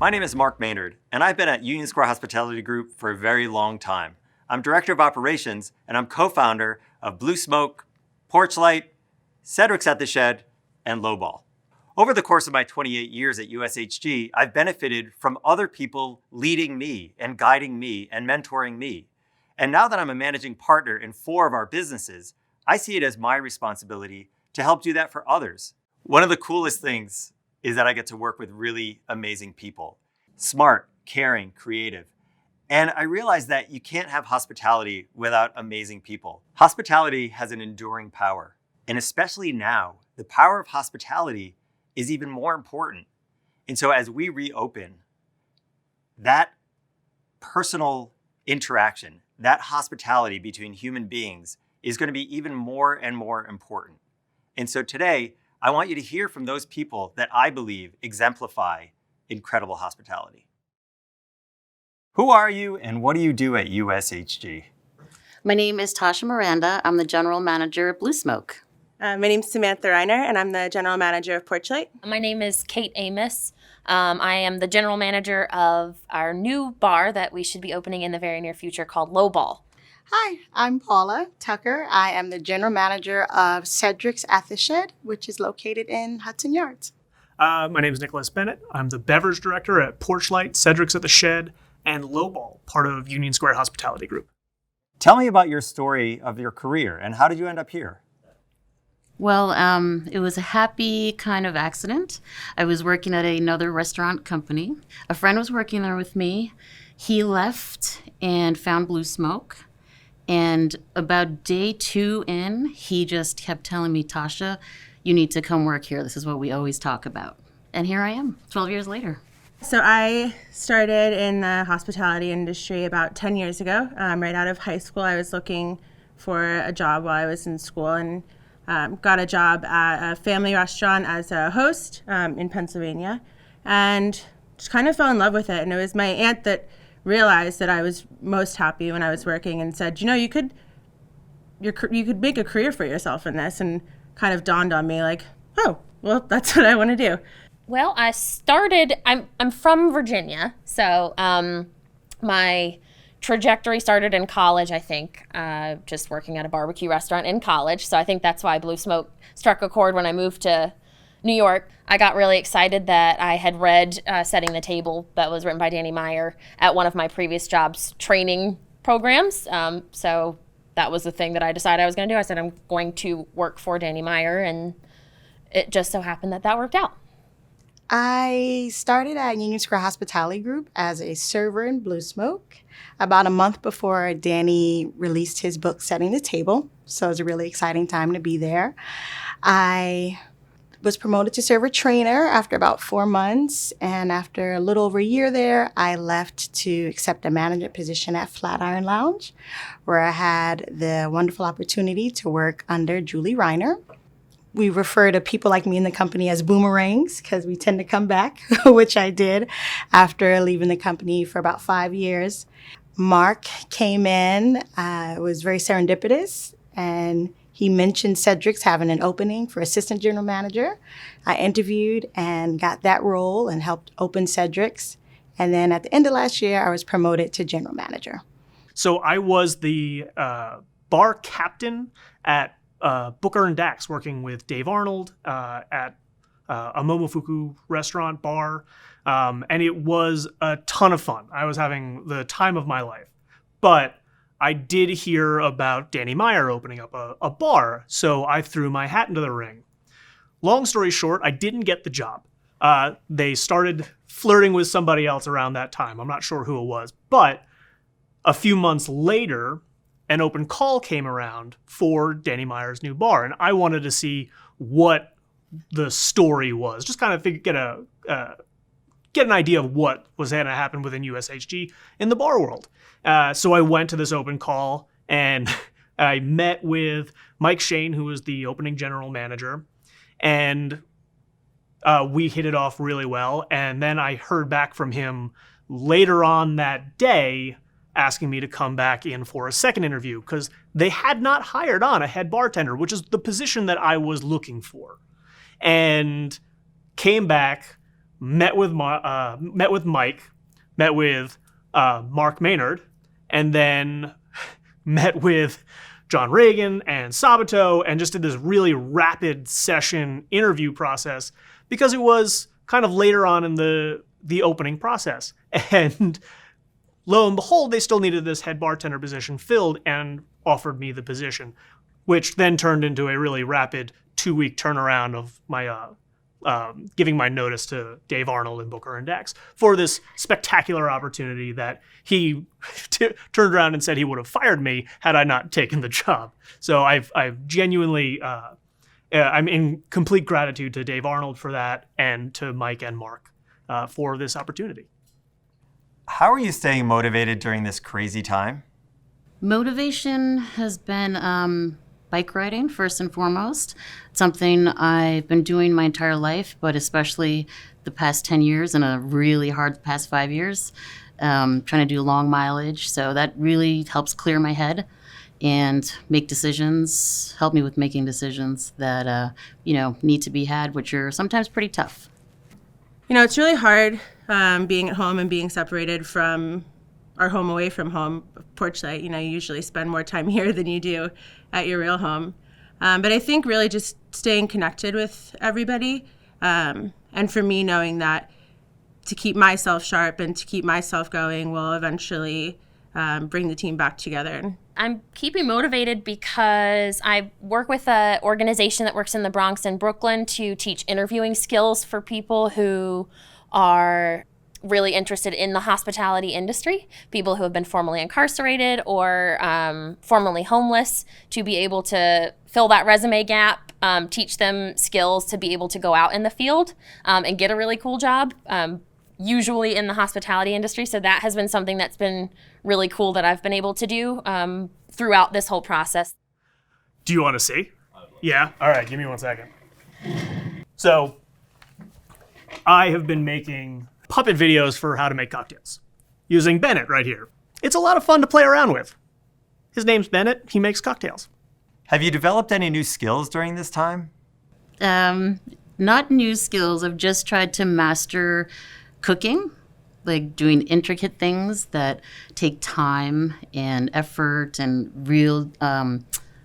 My name is Mark Maynard, and I've been at Union Square Hospitality Group for a very long time. I'm Director of Operations, and I'm co-founder of Blue Smoke, Porchlight, Cedric's at the Shed, and Lowball. Over the course of my 28 years at USHG, I've benefited from other people leading me and guiding me and mentoring me. And now that I'm a managing partner in 4 of our businesses, I see it as my responsibility to help do that for others. One of the coolest things is that I get to work with really amazing people. Smart, caring, creative. And I realize that you can't have hospitality without amazing people. Hospitality has an enduring power. And especially now, the power of hospitality is even more important. And so as we reopen, that personal interaction, that hospitality between human beings is going to be even more and more important. And so today, I want you to hear from those people that I believe exemplify incredible hospitality. Who are you and what do you do at USHG? My name is Tasha Maranda. I'm the General Manager of Blue Smoke. My name is Samantha Reiner, and I'm the General Manager of Porchlight. My name is Kate Amos. I am the General Manager of our new bar that we should be opening in the very near future called Lowball. Hi, I'm Paula Tucker. I am the General Manager of Cedric's at the Shed, which is located in Hudson Yards. My name is Nicholas Bennett. I'm the Beverage Director at Porchlight, Cedric's at the Shed, and Lowball, part of Union Square Hospitality Group. Tell me about your story of your career and how did you end up here? Well, it was a happy kind of accident. I was working at another restaurant company. A friend was working there with me. He left and found Blue Smoke. And about day 2 in, he just kept telling me, Tasha, you need to come work here. This is what we always talk about. And here I am, 12 years later. So I started in the hospitality industry about 10 years ago. Right out of high school, I was looking for a job while I was in school and got a job at a family restaurant as a host in Pennsylvania and just kind of fell in love with it. And it was my aunt that realized that I was most happy when I was working and said, you know, you could make a career for yourself in this, and kind of dawned on me like, oh, well, that's what I want to do. Well, I'm from Virginia, so my trajectory started in college, I think, just working at a barbecue restaurant in college. So I think that's why Blue Smoke struck a chord when I moved to New York. I got really excited that I had read Setting the Table that was written by Danny Meyer at one of my previous jobs training programs. So that was the thing that I decided I was going to do. I said, I'm going to work for Danny Meyer, and it just so happened that worked out. I started at Union Square Hospitality Group as a server in Blue Smoke about a month before Danny released his book, Setting the Table. So it was a really exciting time to be there. I was promoted to server trainer after about 4 months. And after a little over a year there, I left to accept a management position at Flatiron Lounge, where I had the wonderful opportunity to work under Julie Reiner. We refer to people like me in the company as boomerangs because we tend to come back, which I did after leaving the company for about 5 years. Mark came in, it was very serendipitous, and he mentioned Cedric's having an opening for assistant general manager. I interviewed and got that role and helped open Cedric's. And then at the end of last year, I was promoted to general manager. So I was the bar captain at Booker and Dax, working with Dave Arnold at a Momofuku restaurant bar. And it was a ton of fun. I was having the time of my life. But I did hear about Danny Meyer opening up a bar, so I threw my hat into the ring. Long story short, I didn't get the job. They started flirting with somebody else around that time. I'm not sure who it was. But a few months later, an open call came around for Danny Meyer's new bar, and I wanted to see what the story was. Just kind of get an idea of what was going to happen within USHG in the bar world. So I went to this open call and I met with Mike Shane, who was the opening general manager, and we hit it off really well. And then I heard back from him later on that day asking me to come back in for a second interview because they had not hired on a head bartender, which is the position that I was looking for. And came back, met with Mike, met with Mark Maynard, and then met with John Reagan and Sabato, and just did this really rapid session interview process because it was kind of later on in the opening process. And lo and behold, they still needed this head bartender position filled and offered me the position, which then turned into a really rapid 2-week turnaround of my giving my notice to Dave Arnold and Booker and Dax for this spectacular opportunity that he turned around and said he would have fired me had I not taken the job. So I've genuinely, I'm in complete gratitude to Dave Arnold for that and to Mike and Mark for this opportunity. How are you staying motivated during this crazy time? Motivation has been bike riding, first and foremost. It's something I've been doing my entire life, but especially the past 10 years and a really hard past 5 years, trying to do long mileage. So that really helps clear my head and help me with making decisions that, need to be had, which are sometimes pretty tough. It's really hard being at home and being separated from our home away from home, Porchlight. You usually spend more time here than you do at your real home. But I think really just staying connected with everybody. And for me, knowing that to keep myself sharp and to keep myself going will eventually bring the team back together. I'm keeping motivated because I work with an organization that works in the Bronx and Brooklyn to teach interviewing skills for people who are really interested in the hospitality industry, people who have been formerly incarcerated or formerly homeless, to be able to fill that resume gap, teach them skills to be able to go out in the field and get a really cool job, usually in the hospitality industry. So that has been something that's been really cool that I've been able to do throughout this whole process. Do you want to see? Yeah? All right, give me 1 second. So I have been making puppet videos for how to make cocktails using Bennett right here. It's a lot of fun to play around with. His name's Bennett. He makes cocktails. Have you developed any new skills during this time? Not new skills. I've just tried to master cooking, like doing intricate things that take time and effort and real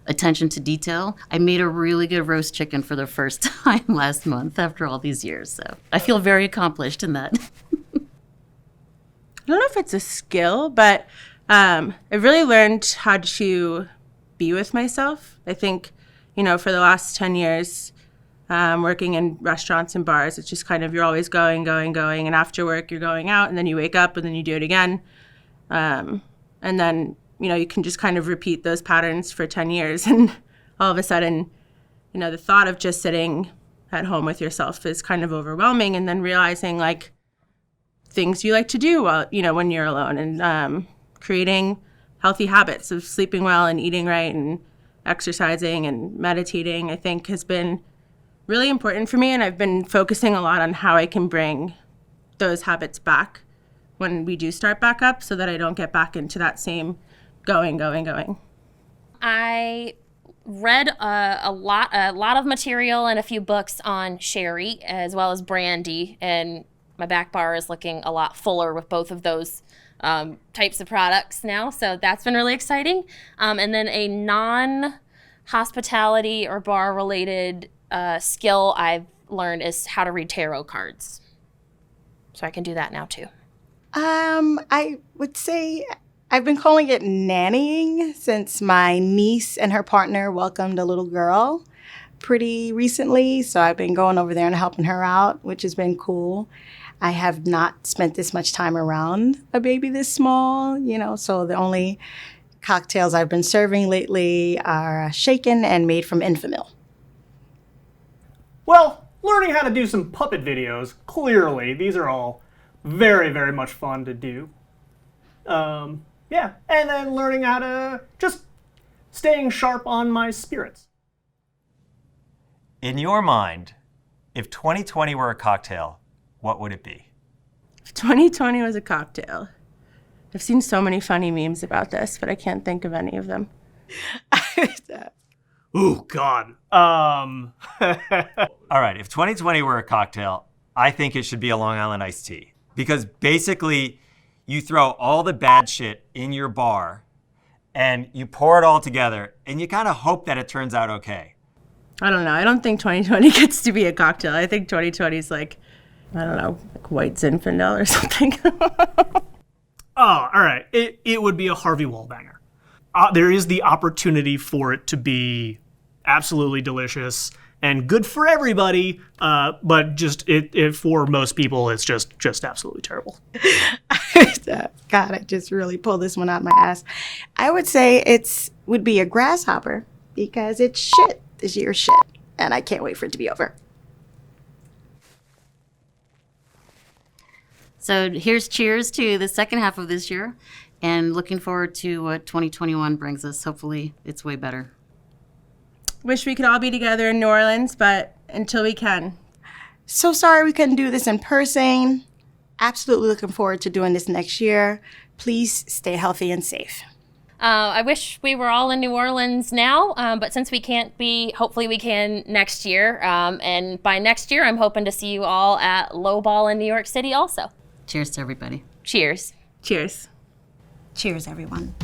attention to detail. I made a really good roast chicken for the first time last month after all these years. So I feel very accomplished in that. I don't know if it's a skill, but I've really learned how to be with myself. I think, for the last 10 years, working in restaurants and bars, it's just kind of, you're always going. And after work, you're going out, and then you wake up and then you do it again. And then, you can just kind of repeat those patterns for 10 years. And all of a sudden, the thought of just sitting at home with yourself is kind of overwhelming. And then realizing things you like to do while, when you're alone, and creating healthy habits of sleeping well and eating right and exercising and meditating, I think has been really important for me. And I've been focusing a lot on how I can bring those habits back when we do start back up, so that I don't get back into that same going. I read a lot of material and a few books on sherry as well as brandy, and my back bar is looking a lot fuller with both of those types of products now. So that's been really exciting. And then a non-hospitality or bar-related skill I've learned is how to read tarot cards. So I can do that now too. I would say I've been calling it nannying since my niece and her partner welcomed a little girl pretty recently. So I've been going over there and helping her out, which has been cool. I have not spent this much time around a baby this small, so the only cocktails I've been serving lately are shaken and made from Infamil. Well, learning how to do some puppet videos, clearly, these are all very, very much fun to do. And then learning how to just staying sharp on my spirits. In your mind, if 2020 were a cocktail, what would it be? If 2020 was a cocktail, I've seen so many funny memes about this, but I can't think of any of them. Ooh, God. All right, if 2020 were a cocktail, I think it should be a Long Island iced tea. Because basically, you throw all the bad shit in your bar and you pour it all together and you kind of hope that it turns out okay. I don't know. I don't think 2020 gets to be a cocktail. I think 2020 is like, I don't know, like white Zinfandel or something. Oh, all right. It would be a Harvey Wallbanger. There is the opportunity for it to be absolutely delicious and good for everybody, but just for most people, it's just absolutely terrible. God, I just really pulled this one out of my ass. I would say would be a grasshopper because it's shit. This year's shit, and I can't wait for it to be over. So here's cheers to the second half of this year, and looking forward to what 2021 brings us. Hopefully, it's way better. Wish we could all be together in New Orleans, but until we can. So sorry we couldn't do this in person. Absolutely looking forward to doing this next year. Please stay healthy and safe. I wish we were all in New Orleans now, but since we can't be, hopefully we can next year. And by next year, I'm hoping to see you all at Lowball in New York City also. Cheers to everybody. Cheers. Cheers. Cheers, everyone.